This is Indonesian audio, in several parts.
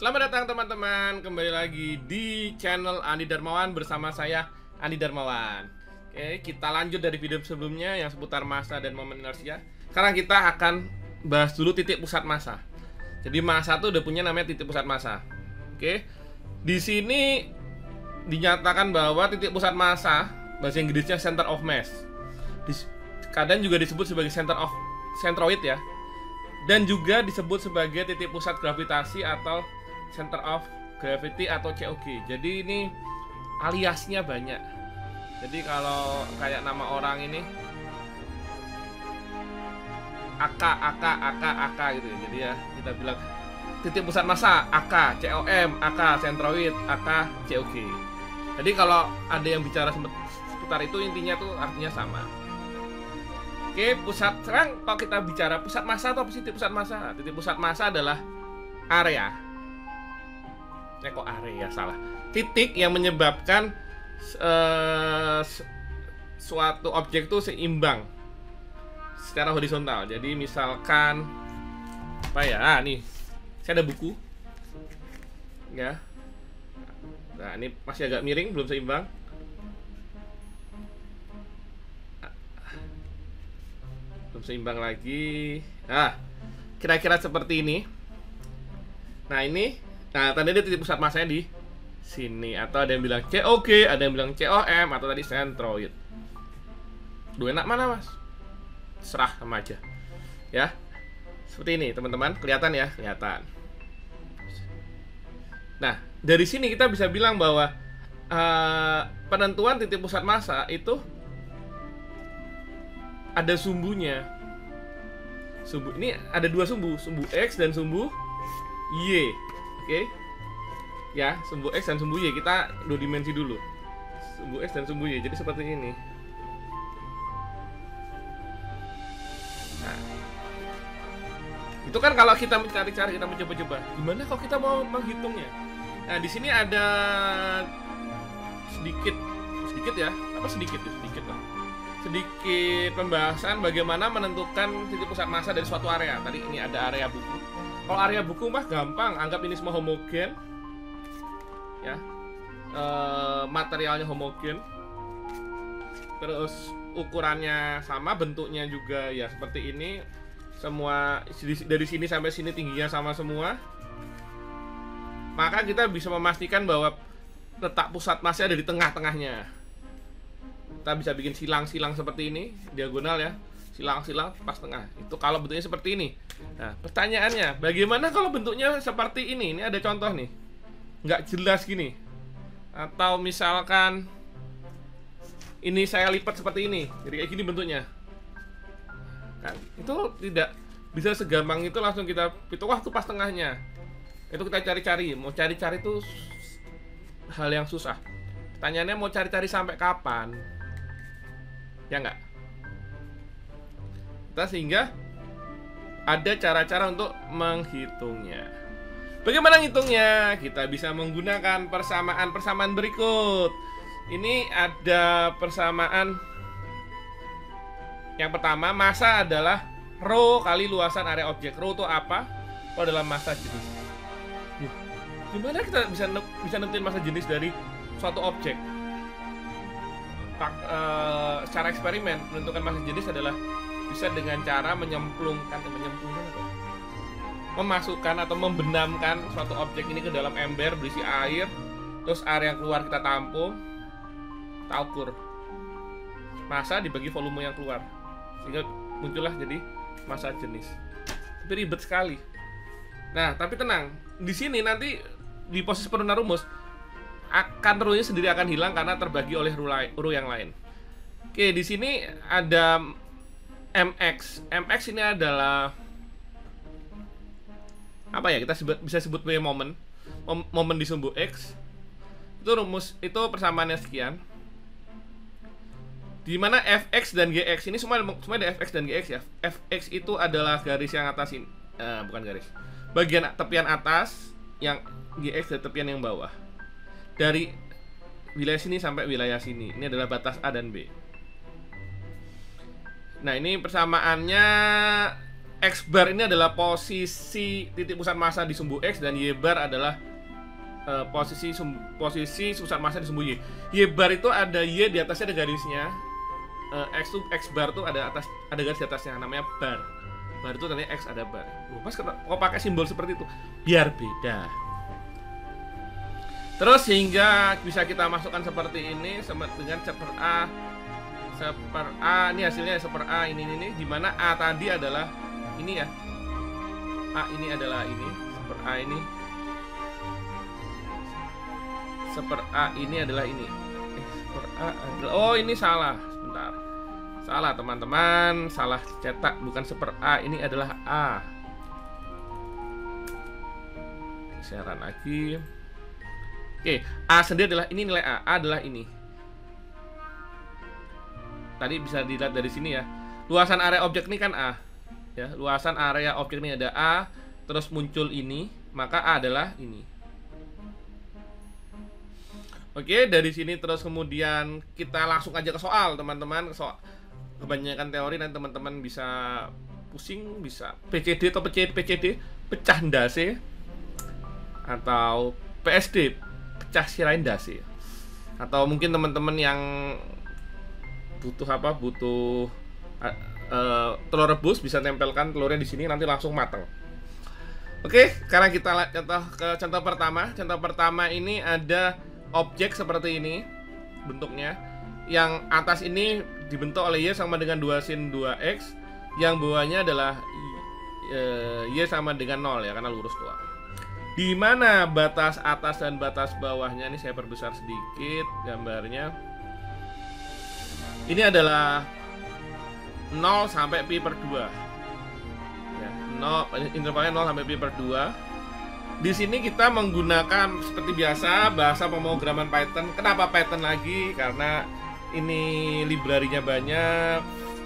Selamat datang teman-teman, kembali lagi di channel Andi Darmawan bersama saya Andi Darmawan. Oke, kita lanjut dari video sebelumnya yang seputar massa dan momen inersia. Sekarang kita akan bahas dulu titik pusat massa. Jadi massa tuh udah punya namanya titik pusat massa. Oke, di sini dinyatakan bahwa titik pusat massa bahasa Inggrisnya center of mass. Kadang juga disebut sebagai center of centroid ya. Dan juga disebut sebagai titik pusat gravitasi atau center of gravity atau COG. Jadi ini aliasnya banyak. Jadi kalau kayak nama orang ini AK gitu ya. Jadi ya kita bilang titik pusat massa AK, COM, AK centroid, AK COG. Jadi kalau ada yang bicara seputar itu intinya tuh artinya sama. Oke, pusat sekarang kalau kita bicara pusat massa atau titik pusat massa. Titik pusat massa adalah area. Kok area salah. Titik yang menyebabkan suatu objek itu seimbang secara horizontal. Jadi misalkan apa ya? Nih, saya ada buku. Ya. Nah, ini masih agak miring, belum seimbang. Belum seimbang lagi. Nah, kira-kira seperti ini. Nah, ini. Nah, tadi dia titik pusat massanya di sini. Atau ada yang bilang COG, ada yang bilang COM, atau tadi centroid. Dua enak mana, Mas? Serah sama aja. Ya. Seperti ini, teman-teman. Kelihatan ya? Kelihatan. Nah, dari sini kita bisa bilang bahwa penentuan titik pusat massa itu ada sumbunya. Sumbu ini ada dua sumbu X dan sumbu Y. Oke. Ya, sumbu X dan sumbu Y. Kita dua dimensi dulu. Sumbu X dan sumbu Y. Jadi seperti ini. Nah, itu kan kalau kita mencari-cari, kita mencoba-coba. Gimana kalau kita mau menghitungnya? Nah, di sini ada sedikit ya. Apa sedikit ya? Sedikit lah. Sedikit pembahasan bagaimana menentukan titik pusat massa dari suatu area. Tadi ini ada area buku. Kalau area buku mah gampang, anggap ini semua homogen, ya, materialnya homogen, terus ukurannya sama, bentuknya juga ya seperti ini, semua dari sini sampai sini tingginya sama semua. Maka kita bisa memastikan bahwa letak pusat massa ada di tengah-tengahnya. Kita bisa bikin silang-silang seperti ini, diagonal ya, silang-silang pas tengah. Itu kalau bentuknya seperti ini. Nah, pertanyaannya, bagaimana kalau bentuknya seperti ini? Ini ada contoh nih, nggak jelas gini. Atau misalkan ini saya lipat seperti ini, jadi kayak gini bentuknya. Nah, itu tidak bisa segampang itu langsung kita itu wah itu pas tengahnya. Itu kita cari-cari. Mau cari-cari itu hal yang susah. Pertanyaannya mau cari-cari sampai kapan? Ya nggak? Kita sehingga ada cara-cara untuk menghitungnya. Bagaimana ngitungnya? Kita bisa menggunakan persamaan berikut. Ini ada persamaan. Yang pertama, massa adalah rho kali luasan area objek. Rho itu apa? Rho adalah massa jenis. Gimana kita bisa nentuin massa jenis dari suatu objek? Secara eksperimen menentukan massa jenis adalah bisa dengan cara memasukkan atau membenamkan suatu objek ini ke dalam ember berisi air, terus air yang keluar kita tampung, kita ukur massa dibagi volume yang keluar, sehingga muncullah jadi massa jenis. Tapi ribet sekali. Nah, tapi tenang, di sini nanti di posisi penurunan rumus akan rho-nya sendiri akan hilang karena terbagi oleh rho yang lain. Oke, di sini ada MX. MX ini adalah apa ya? Kita bisa sebut sebagai momen di sumbu X. Itu rumus, itu persamaannya sekian. Di mana Fx dan Gx ini semua ada Fx dan Gx ya. Fx itu adalah garis yang atas ini. Bukan garis. Bagian tepian atas, yang Gx dari tepian yang bawah. Dari wilayah sini sampai wilayah sini. Ini adalah batas A dan B. Nah, ini persamaannya X bar ini adalah posisi titik pusat massa di sumbu X, dan Y bar adalah posisi pusat massa di sumbu Y. Y bar itu ada Y di atasnya ada garisnya. X bar tuh ada garis di atasnya, namanya bar. Bar itu tadinya X ada bar. Pas kok pakai simbol seperti itu biar beda. Terus hingga bisa kita masukkan seperti ini dengan seper A, ini hasilnya seper A ini dimana A tadi adalah ini ya. A ini adalah ini, seper A ini. Seper A ini adalah ini. Seper A adalah, oh ini salah, sebentar. Salah teman-teman, salah cetak, bukan seper A, ini adalah A. Geseran lagi. Oke, A sendiri adalah ini, nilai A adalah ini. Tadi bisa dilihat dari sini ya. Luasan area objek ini kan A. Ya, luasan area objek ini ada A, terus muncul ini, maka A adalah ini. Oke, dari sini terus kemudian kita langsung aja ke soal, teman-teman. Kebanyakan teori dan teman-teman bisa pusing, bisa PCD atau PCD, pecah ndase, atau PSD, pecah sirain ndase. Atau mungkin teman-teman yang butuh telur rebus, bisa tempelkan telurnya di sini, nanti langsung matang. Oke, sekarang kita lihat contoh pertama. Contoh pertama ini ada objek seperti ini bentuknya. Yang atas ini dibentuk oleh Y sama dengan 2 sin 2X. Yang bawahnya adalah Y sama dengan 0 ya, karena lurus doang. Di mana batas atas dan batas bawahnya, ini saya perbesar sedikit gambarnya. Ini adalah 0 sampai pi per 2 ya, intervalnya 0 sampai pi per 2. Di sini kita menggunakan seperti biasa bahasa pemrograman Python. Kenapa Python lagi? Karena ini library-nya banyak,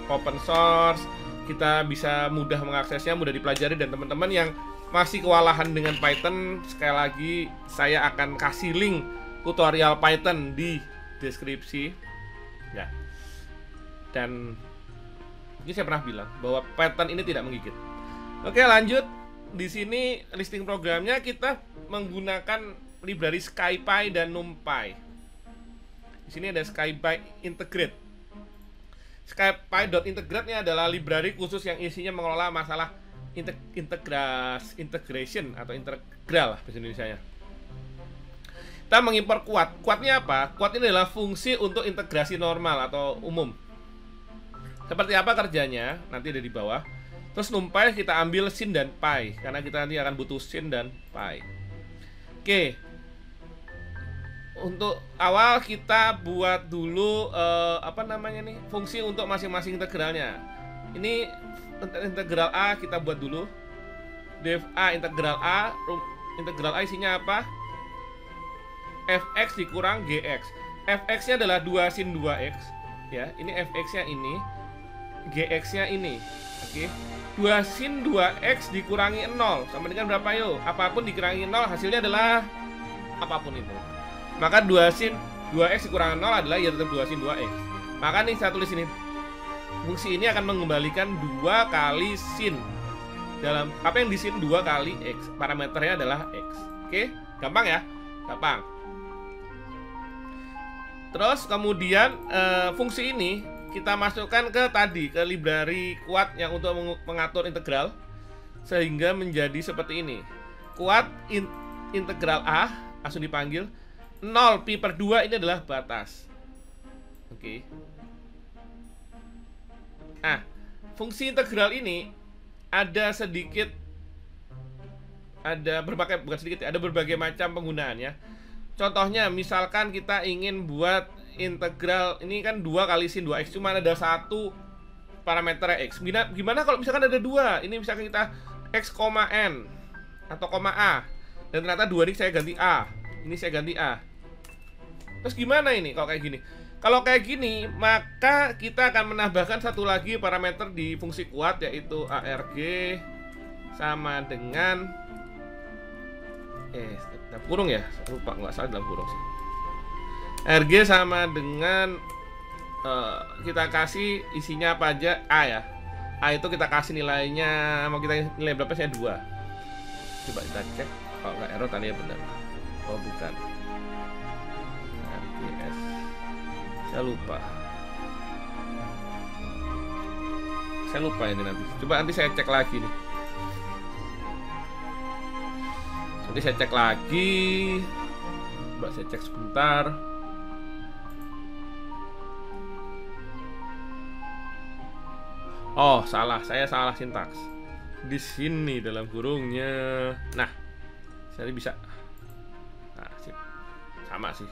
open source, kita bisa mudah mengaksesnya, mudah dipelajari. Dan teman-teman yang masih kewalahan dengan Python, sekali lagi saya akan kasih link tutorial Python di deskripsi ya. Dan ini saya pernah bilang bahwa Python ini tidak menggigit. Oke, lanjut. Di sini listing programnya kita menggunakan library SciPy dan NumPy. Di sini ada SciPy Integrate. SciPy.integrate ini adalah library khusus yang isinya mengelola masalah integration atau integral lah bahasa Indonesianya. Kita mengimpor kuat. Kuatnya apa? Kuat ini adalah fungsi untuk integrasi normal atau umum. Seperti apa kerjanya? Nanti ada di bawah. Terus NumPy kita ambil sin dan pi, karena kita nanti akan butuh sin dan pi. Oke. Untuk awal kita buat dulu fungsi untuk masing-masing integralnya. Ini integral A kita buat dulu. Def A integral A, integral A isinya apa? Fx dikurang Gx. Fx-nya adalah 2 sin 2x ya. Ini Fx-nya ini. Gx-nya ini. Oke. 2 sin 2x dikurangi 0 sama dengan berapa yuk? Apapun dikurangi 0 hasilnya adalah apapun itu. Maka 2 sin 2x dikurangi 0 adalah ya tetap 2 sin 2x. Maka nih saya tulis ini. Fungsi ini akan mengembalikan 2 kali sin. Dalam apa yang di sin 2 kali x. Parameternya adalah x. Oke, gampang ya? Gampang. Terus kemudian fungsi ini kita masukkan ke library kuat yang untuk mengatur integral, sehingga menjadi seperti ini. Kuat integral A langsung dipanggil 0 pi per 2 ini adalah batas. Oke. Nah, fungsi integral ini ada berbagai macam penggunaannya. Contohnya misalkan kita ingin buat integral ini kan 2 kali sin 2x, cuma ada satu parameter x. Gimana kalau misalkan ada 2? Ini misalkan kita x, n atau a, dan ternyata 2 ini saya ganti a, ini saya ganti a. Terus gimana ini kalau kayak gini? Kalau kayak gini, maka kita akan menambahkan satu lagi parameter di fungsi kuat, yaitu arg sama dengan dalam kurung ya, lupa, nggak salah dalam kurung sih. RG sama dengan kita kasih isinya apa aja, A ya. A itu kita kasih nilainya, mau kita nilai berapa sih? 2. Coba kita cek. Kalau nggak error tadi ya benar. Oh bukan. RGS. Saya lupa ini nanti. Coba nanti saya cek lagi nih. Nanti saya cek lagi. Coba saya cek sebentar. Oh, saya salah sintaks. Di sini dalam kurungnya. Nah, saya bisa. Nah, sip. Sama sih.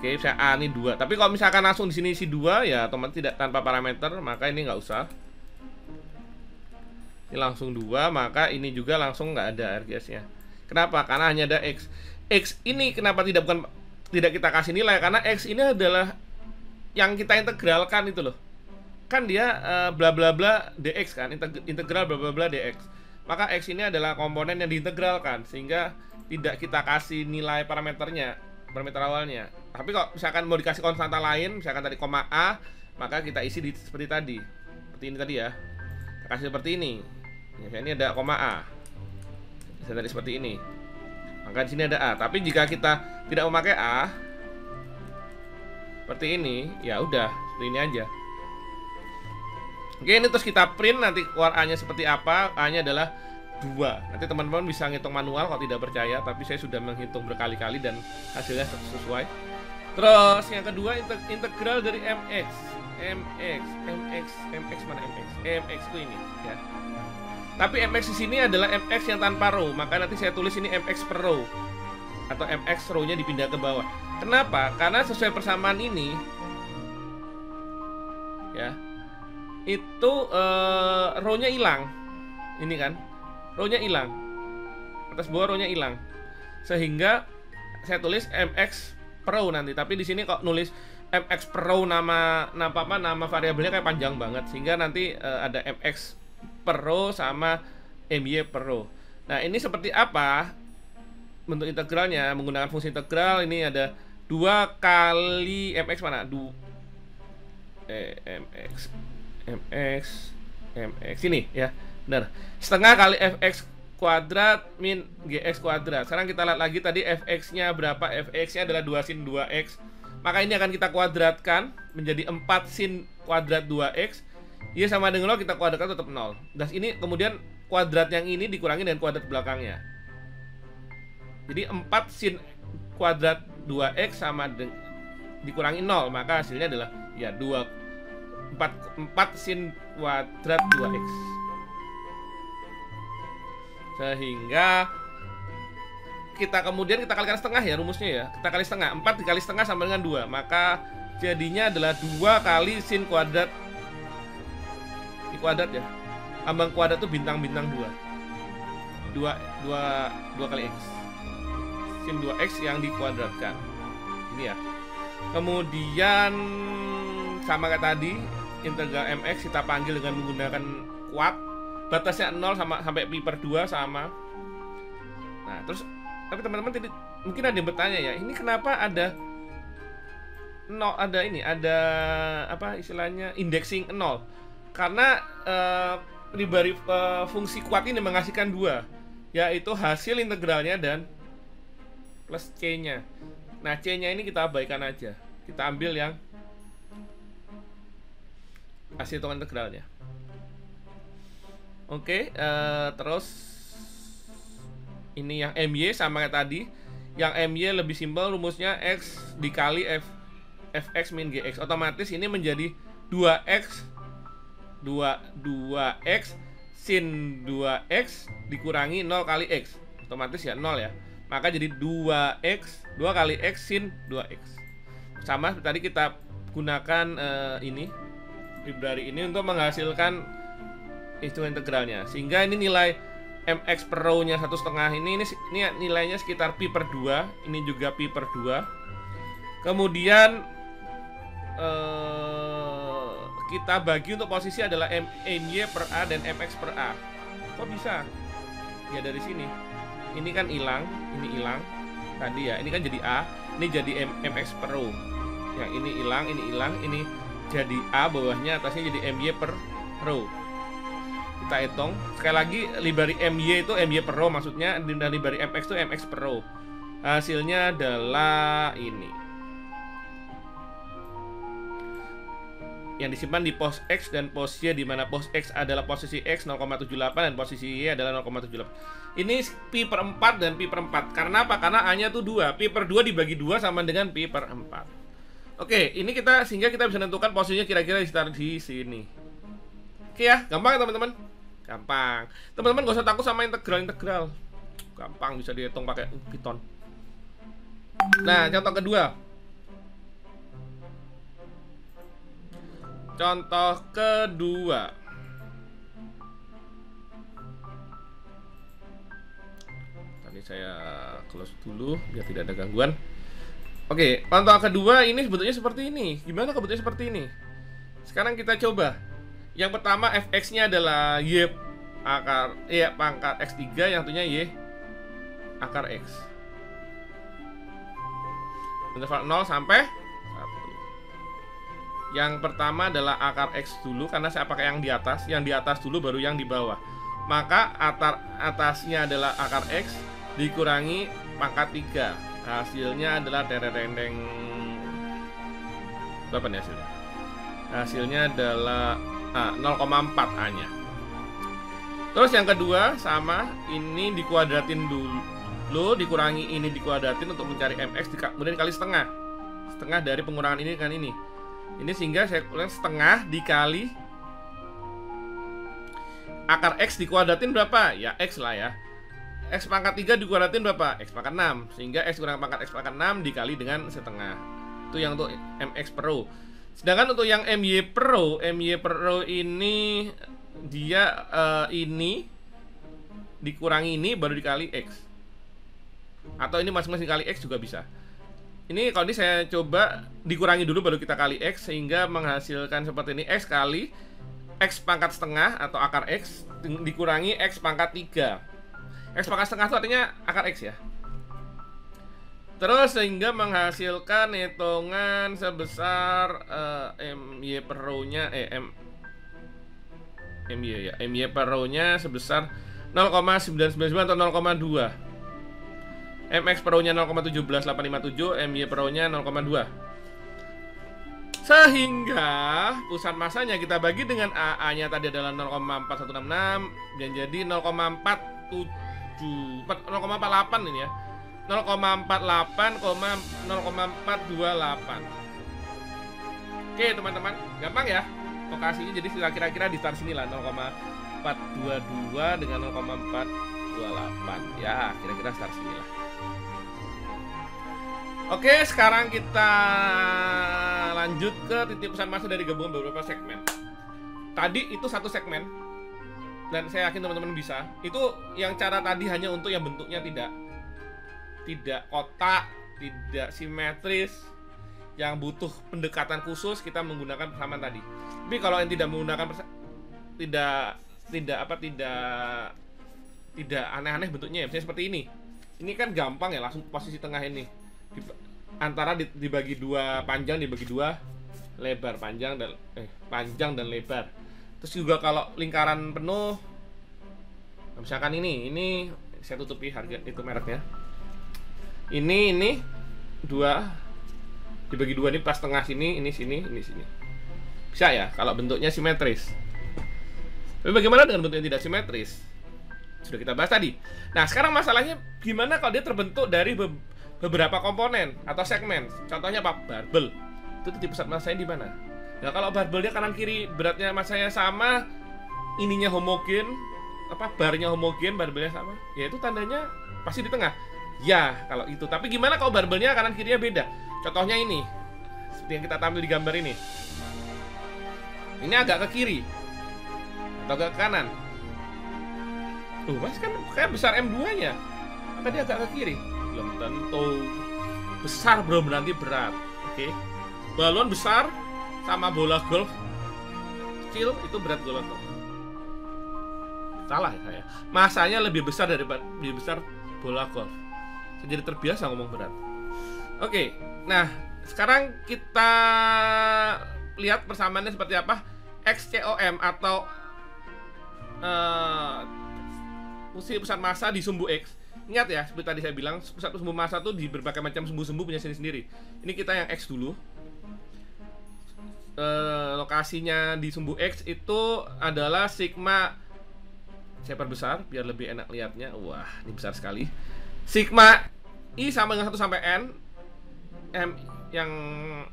Oke, saya A ini 2. Tapi kalau misalkan langsung di sini isi 2 ya otomatis tidak tanpa parameter, maka ini nggak usah. Ini langsung 2, maka ini juga langsung nggak ada RGS-nya. Kenapa? Karena hanya ada X. X ini kenapa tidak kita kasih nilai? Karena X ini adalah yang kita integralkan itu loh. Kan dia bla bla bla dx kan, integral bla bla bla dx. Maka x ini adalah komponen yang diintegralkan, sehingga tidak kita kasih nilai parameter awalnya. Tapi kalau misalkan mau dikasih konstanta lain, misalkan tadi koma a, maka kita isi seperti tadi, seperti ini tadi ya. Kita kasih seperti ini. Ya, ini ada koma a. Misalnya tadi seperti ini. Maka di sini ada a. Tapi jika kita tidak memakai a, seperti ini, ya udah seperti ini aja. Oke, ini terus kita print, nanti keluar A-nya seperti apa. A-nya adalah 2. Nanti teman-teman bisa ngitung manual kalau tidak percaya, tapi saya sudah menghitung berkali-kali dan hasilnya sesuai. Terus yang kedua, integral dari MX mana MX? MX itu ini ya. Tapi MX di sini adalah MX yang tanpa row, maka nanti saya tulis ini MX per row atau MX row-nya dipindah ke bawah. Kenapa? Karena sesuai persamaan ini ya, itu row-nya hilang. Ini kan row-nya hilang, atas bawah row-nya hilang, sehingga saya tulis MX per row nanti. Tapi di sini kok nulis MX per row, nama variabelnya kayak panjang banget, sehingga nanti ada MX per row sama MY per row. Nah, ini seperti apa bentuk integralnya? Menggunakan fungsi integral. Ini ada 2 kali MX mana? MX ini ya, benar. Setengah kali fx kuadrat min gx kuadrat. Sekarang kita lihat lagi tadi fx-nya berapa? Fx-nya adalah 2 sin 2x. Maka ini akan kita kuadratkan menjadi 4 sin kuadrat 2x. Iya, sama dengan 0, kita kuadratkan tetap 0. Dan ini kemudian kuadrat yang ini dikurangi dengan kuadrat belakangnya. Jadi 4 sin kuadrat 2x sama dikurangi 0, maka hasilnya adalah ya 4 sin kuadrat 2x. Sehingga kita kemudian kita kalikan setengah ya rumusnya ya. Kita kali setengah, 4 dikali setengah sama dengan 2. Maka jadinya adalah 2 kali sin kuadrat. Ini kuadrat ya. Ambang kuadrat itu bintang-bintang 2. 2 kali x. Sin 2x yang dikuadratkan. Ini ya. Kemudian sama kayak tadi, integral mx kita panggil dengan menggunakan kuad. Batasnya 0 sampai pi per 2 sama. Nah, terus tapi teman-teman mungkin ada yang bertanya ya, ini kenapa ada apa istilahnya indexing 0? Karena fungsi kuad ini menghasilkan 2, yaitu hasil integralnya dan plus c-nya. Nah, c-nya ini kita abaikan aja. Kita ambil yang hasil hitungan integralnya. Oke, terus ini yang MY sama kayak tadi. Yang MY lebih simpel, rumusnya X dikali fx min gx. Otomatis ini menjadi 2x 2x sin 2x dikurangi 0 kali x. Otomatis ya 0 ya. Maka jadi 2x 2 kali x sin 2x. Sama seperti tadi kita gunakan ini library ini untuk menghasilkan hitungan integralnya, sehingga ini nilai mx per row-nya 1/2 ini nilainya sekitar pi per 2. Ini juga pi per 2. Kemudian kita bagi untuk posisi adalah my per a dan mx per a. Kok bisa? Ya dari sini. Ini kan hilang, ini hilang tadi ya. Ini kan jadi a, ini jadi mx per row. Yang ini hilang, ini jadi a, bawahnya atasnya jadi my per row. Kita hitung. Sekali lagi, library MY itu MY per row maksudnya, dan library MX itu MX per row. Hasilnya adalah ini. Yang disimpan di pos X dan pos Y, di mana pos X adalah posisi X 0,78 dan posisi Y adalah 0,78. Ini pi per 4 dan pi per 4. Karena apa? Karena A-nya tuh 2. Pi per 2 dibagi 2 sama dengan pi per 4. Oke, ini sehingga kita bisa menentukan posisinya kira-kira di sini. Oke ya, gampang ya teman-teman? Gampang. Teman-teman gak usah takut sama integral. Gampang, bisa dihitung pakai Python. Nah, contoh kedua. Tadi saya close dulu biar tidak ada gangguan. Oke, contoh kedua ini sebetulnya seperti ini. Gimana kebetulannya seperti ini? Sekarang kita coba. Yang pertama fx-nya adalah y pangkat x3, yang satunya y akar x. Interval 0 sampai 1. Yang pertama adalah akar x dulu, karena saya pakai yang di atas. Yang di atas dulu baru yang di bawah. Maka atasnya adalah akar x dikurangi pangkat 3. Hasilnya adalah tererendeng. Berapa nih hasilnya? Hasilnya adalah 0,4 A-nya. Terus yang kedua sama, ini dikuadratin dulu, dikurangi ini dikuadratin untuk mencari mx, kemudian dikali setengah. Setengah dari pengurangan ini kan ini. Ini sehingga saya kurangi setengah dikali akar x dikuadratin berapa? Ya x lah ya. X pangkat 3 dikuadratin berapa? X pangkat 6. Sehingga x kurang pangkat x pangkat 6 dikali dengan setengah. Itu yang untuk mx per row. Sedangkan untuk yang MY per row ini dia ini dikurangi ini baru dikali X. Atau ini masing-masing kali X juga bisa. Ini kalau ini saya coba dikurangi dulu baru kita kali X, sehingga menghasilkan seperti ini. X kali X pangkat setengah atau akar X dikurangi X pangkat 3. X pangkat setengah itu artinya akar X ya. Terus sehingga menghasilkan hitungan sebesar MY per row-nya MY per row-nya sebesar 0,999 atau 0,2. MX per row-nya 0,17857, MY per row-nya 0,2. Sehingga pusat masanya kita bagi dengan A-nya tadi adalah 0,4166 dan jadi 0,48 ini ya. 0,48, 0,428. Oke teman-teman, gampang ya lokasinya. Jadi kira-kira di start sini lah, 0,422 dengan 0,428. Ya kira-kira start sini lah. Oke, sekarang kita lanjut ke titik pusat massa dari gabungan beberapa segmen. Tadi itu satu segmen, dan saya yakin teman-teman bisa. Itu yang cara tadi hanya untuk yang bentuknya tidak kotak, tidak simetris, yang butuh pendekatan khusus, kita menggunakan persamaan tadi. Tapi kalau yang tidak menggunakan tidak aneh-aneh bentuknya ya, misalnya seperti ini. Ini kan gampang ya, langsung posisi tengah ini. Antara dibagi dua, panjang dibagi dua, lebar, panjang dan lebar. Terus juga kalau lingkaran penuh, misalkan ini saya tutupi harga itu mereknya. Ini dua dibagi dua, ini pas tengah sini, ini sini. Bisa ya kalau bentuknya simetris. Tapi bagaimana dengan bentuk yang tidak simetris? Sudah kita bahas tadi. Nah, sekarang masalahnya gimana kalau dia terbentuk dari beberapa komponen atau segmen. Contohnya apa? Barbel. Itu titik pusat massanya di mana? Nah, kalau barbelnya kanan kiri beratnya massanya sama, ininya homogen, barnya homogen, barbelnya sama, ya itu tandanya pasti di tengah. Ya, kalau itu. Tapi gimana kalau barbelnya kanan kirinya beda? Contohnya ini, seperti yang kita tampil di gambar ini. Ini agak ke kiri atau agak ke kanan. Tuh, mas kan kayak besar M2-nya. Apa dia agak ke kiri? Belum tentu. Besar belum berarti berat. Oke. Balon besar sama bola golf kecil itu berat golf. Salah ya saya. Masanya lebih besar bola golf. Saya jadi terbiasa ngomong berat. Oke. Nah, sekarang kita lihat persamaannya seperti apa. XCOM atau fungsi pusat massa di sumbu X. Ingat ya, seperti tadi saya bilang, pusat sumbu massa tuh di berbagai macam sumbu-sumbu punya sendiri-sendiri. Ini kita yang X dulu. Lokasinya di sumbu X itu adalah sigma. Saya perbesar biar lebih enak lihatnya. Wah, ini besar sekali. Sigma I sama dengan 1 sampai N. M yang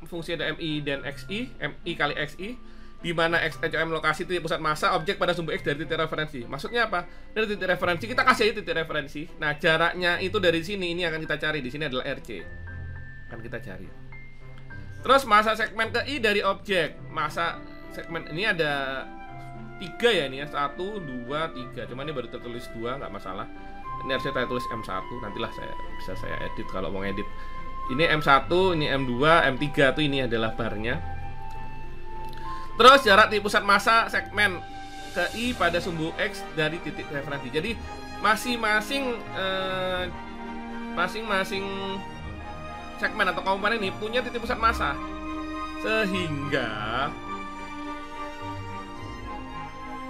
fungsi ada MI dan XI, MI kali XI, di mana X M lokasi titik pusat massa objek pada sumbu X dari titik referensi. Maksudnya apa? Dari titik referensi kita kasih aja titik referensi. Nah, jaraknya itu dari sini, ini akan kita cari. Di sini adalah RC. Akan kita cari. Terus massa segmen ke I dari objek. Massa segmen ini ada 3 ya, ini ya, 1, 2, 3. Cuma ini baru tertulis 2, nggak masalah. Ini harusnya saya tulis M1. Nantilah bisa saya edit kalau mau ngedit. Ini M1, ini M2, M3 tuh ini adalah barnya. Terus jarak di pusat massa segmen ke I pada sumbu X dari titik referensi. Jadi masing-masing segmen atau komponen ini punya titik pusat massa. Sehingga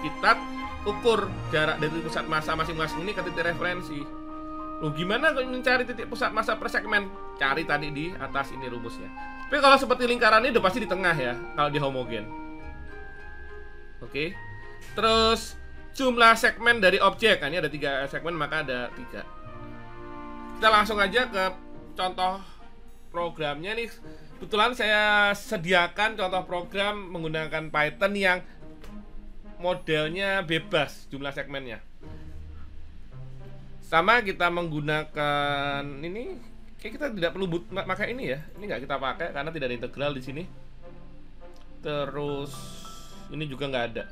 kita ukur jarak dari pusat massa masing-masing ini ke titik referensi. Loh, gimana kalau mencari titik pusat massa per segmen? Cari tadi di atas ini rumusnya. Tapi kalau seperti lingkaran ini udah pasti di tengah ya, kalau di homogen. Oke. Terus jumlah segmen dari objek. Nah, ini ada 3 segmen, maka ada 3. Kita langsung aja ke contoh programnya nih. Kebetulan saya sediakan contoh program menggunakan Python yang modelnya bebas jumlah segmennya. Sama kita menggunakan ini, kayak kita tidak perlu pakai ini ya. Ini nggak kita pakai karena tidak ada integral di sini. Terus ini juga nggak ada.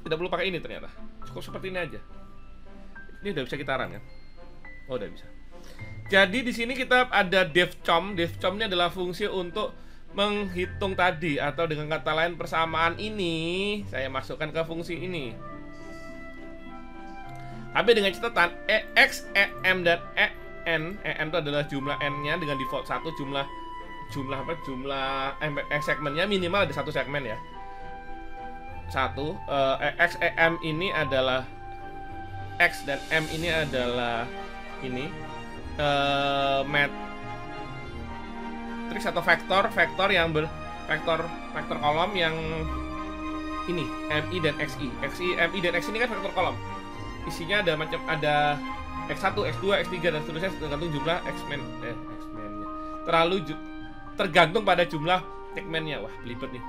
Tidak perlu pakai ini ternyata. Cukup seperti ini aja. Ini udah bisa kita run kan? Oh, udah bisa. Jadi di sini kita ada devcom. Devcom ini adalah fungsi untuk menghitung tadi, atau dengan kata lain persamaan ini saya masukkan ke fungsi ini. Tapi dengan catatan X, M dan En itu adalah jumlah N-nya dengan default 1, jumlah segmennya minimal ada 1 segmen ya. 1 X, M ini adalah X dan M ini adalah ini matriks atau vektor yang vektor kolom yang ini MI dan XI. MI dan XI ini kan vektor kolom. Isinya ada X1, X2, X3 dan seterusnya tergantung jumlah X-Men-nya. Tergantung pada jumlah segmennya. Wah, belibet nih.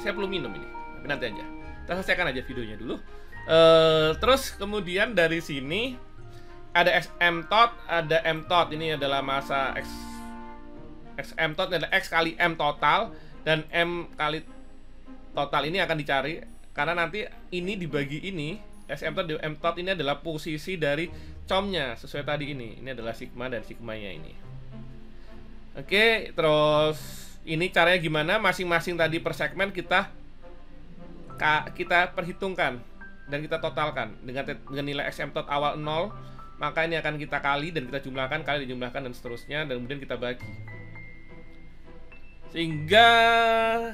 Saya perlu minum ini. Tapi nanti aja. Kita selesaikan aja videonya dulu. Terus kemudian dari sini ada XM tot, ada M tot. Ini adalah massa XM tot adalah X kali M total, dan M kali total ini akan dicari. Karena nanti ini dibagi ini, SM tot dan M tot ini adalah posisi dari comnya sesuai tadi ini. Ini adalah sigma dan sigmanya ini. Oke, terus ini caranya gimana? Masing-masing tadi per segmen kita perhitungkan dan kita totalkan dengan nilai XM tot awal 0, maka ini akan kita kali dan kita jumlahkan, kali dijumlahkan dan seterusnya, dan kemudian kita bagi. Sehingga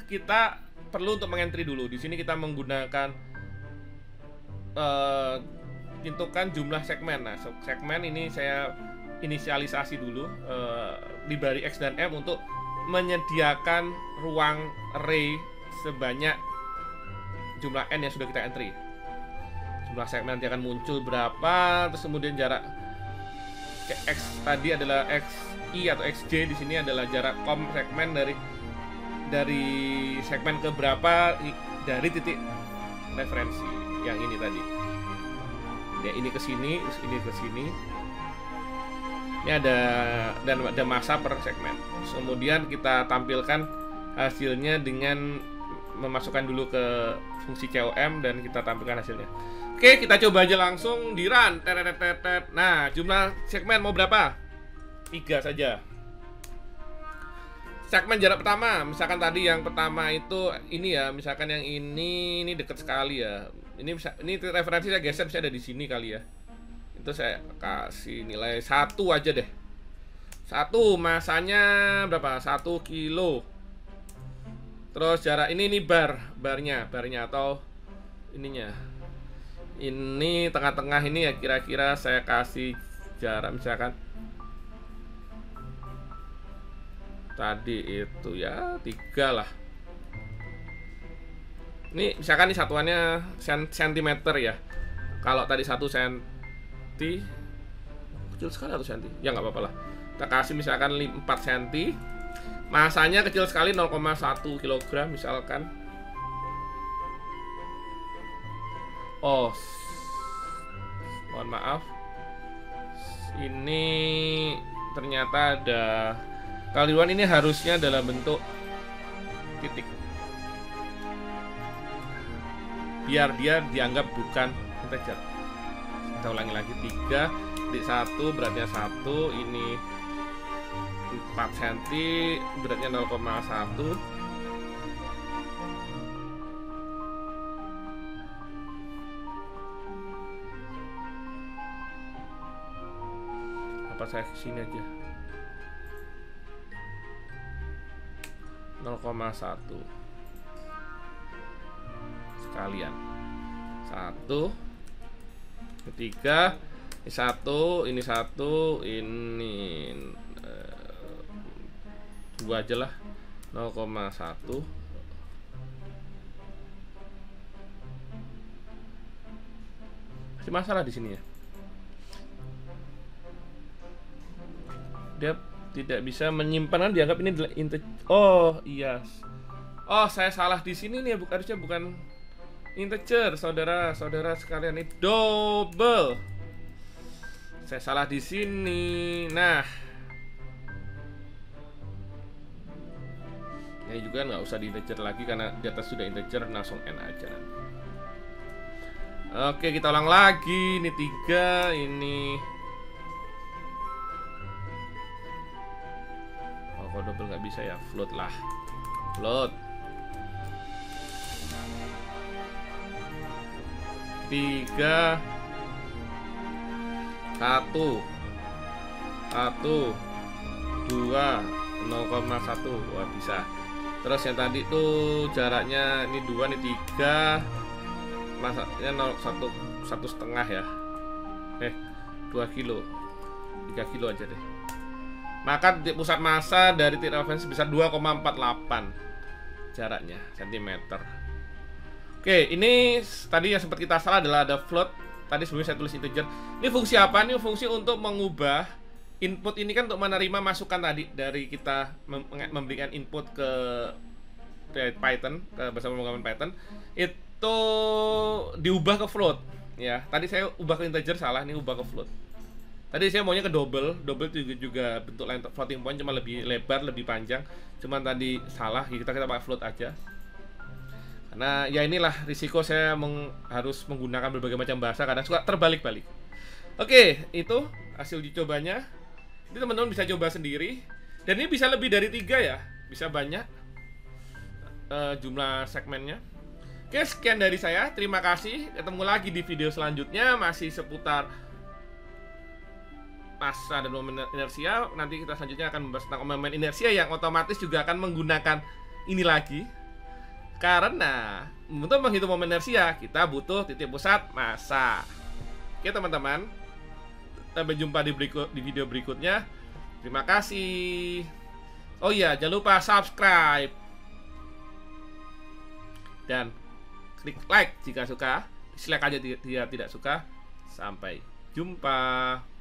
kita perlu untuk mengentry dulu. Di sini kita menggunakan tentukan jumlah segmen. Nah, segmen ini saya inisialisasi dulu diberi X dan M untuk menyediakan ruang array sebanyak jumlah N yang sudah kita entry. Jumlah segmen nanti akan muncul berapa, terus kemudian jarak X tadi adalah XI atau XJ, di sini adalah jarak kom segmen dari segmen ke berapa dari titik referensi yang ini tadi. Ya, ini ke sini, terus ini ke sini. Ini ada massa per segmen. Kemudian kita tampilkan hasilnya dengan memasukkan dulu ke fungsi COM dan kita tampilkan hasilnya. Oke, kita coba aja langsung di run. Nah, jumlah segmen mau berapa? 3 saja. Segmen jarak pertama, misalkan tadi yang pertama itu ini ya, misalkan yang ini deket sekali ya. Ini referensi saya geser, bisa ada di sini kali ya. Itu saya kasih nilai 1 aja deh. 1 masanya berapa? 1 kilo. Terus jarak ini barnya atau ininya. Ini tengah-tengah ini ya, kira-kira saya kasih jarak misalkan tadi itu ya 3 lah. Ini misalkan ini satuannya sentimeter ya. Kalau tadi 1 senti kecil sekali 1 senti. Ya nggak apa-apa lah. Kita kasih misalkan 4 senti. Masanya kecil sekali 0,1 kg misalkan. Oh, mohon maaf. Ini ternyata ada kaliwan, ini harusnya dalam bentuk titik. Biar dia dianggap bukan integer. Kita ulangi lagi 3 titik 1 beratnya 1, ini 4 cm beratnya 0,1. Apa saya kesini aja 0,1 sekalian 1 ketiga ini 1 ini 1 ini 2 aja lah 0,1. Masih masalah di sini ya, dia tidak bisa menyimpan, dianggap ini adalah integer. Oh iya, oh saya salah di sini nih, harusnya bukan integer, saudara-saudara sekalian, ini double. Saya salah di sini. Nah, ini juga nggak usah di integer lagi karena di atas sudah integer, langsung n aja nanti. Oke, kita ulang lagi. Ini 3, ini kalau double nggak bisa ya, float lah, float 3 1 1 2 0,1. Wah bisa. Terus yang tadi tuh jaraknya ini 2, ini 3, masaknya 1,5 ya, 2 kilo 3 kilo aja deh. Maka titik pusat massa dari titik referensi sebesar 2,48 jaraknya centimeter. Oke, ini tadi yang sempat kita salah adalah ada float. Tadi sebelumnya saya tulis integer. Ini fungsi apa? Ini fungsi untuk mengubah input ini kan untuk menerima masukan tadi dari kita memberikan input ke Python, ke bahasa pemrograman Python, itu diubah ke float ya. Tadi saya ubah ke integer, salah, ini ubah ke float. Tadi saya maunya ke double juga bentuk line floating point, cuma lebih lebar, lebih panjang. Cuman tadi salah, kita pakai float aja. Karena ya inilah risiko saya harus menggunakan berbagai macam bahasa, kadang suka terbalik-balik. Oke, itu hasil uji cobanya. Ini teman-teman bisa coba sendiri. Dan ini bisa lebih dari 3 ya, bisa banyak jumlah segmennya. Oke, sekian dari saya. Terima kasih. Ketemu lagi di video selanjutnya, masih seputar massa dan momen inersia. Nanti kita selanjutnya akan membahas tentang momen inersia yang otomatis juga akan menggunakan ini lagi. Karena untuk menghitung momen inersia kita butuh titik pusat massa. Oke teman-teman, sampai jumpa di video berikutnya. Terima kasih. Oh iya, jangan lupa subscribe dan klik like jika suka. Dislike aja jika tidak suka. Sampai jumpa.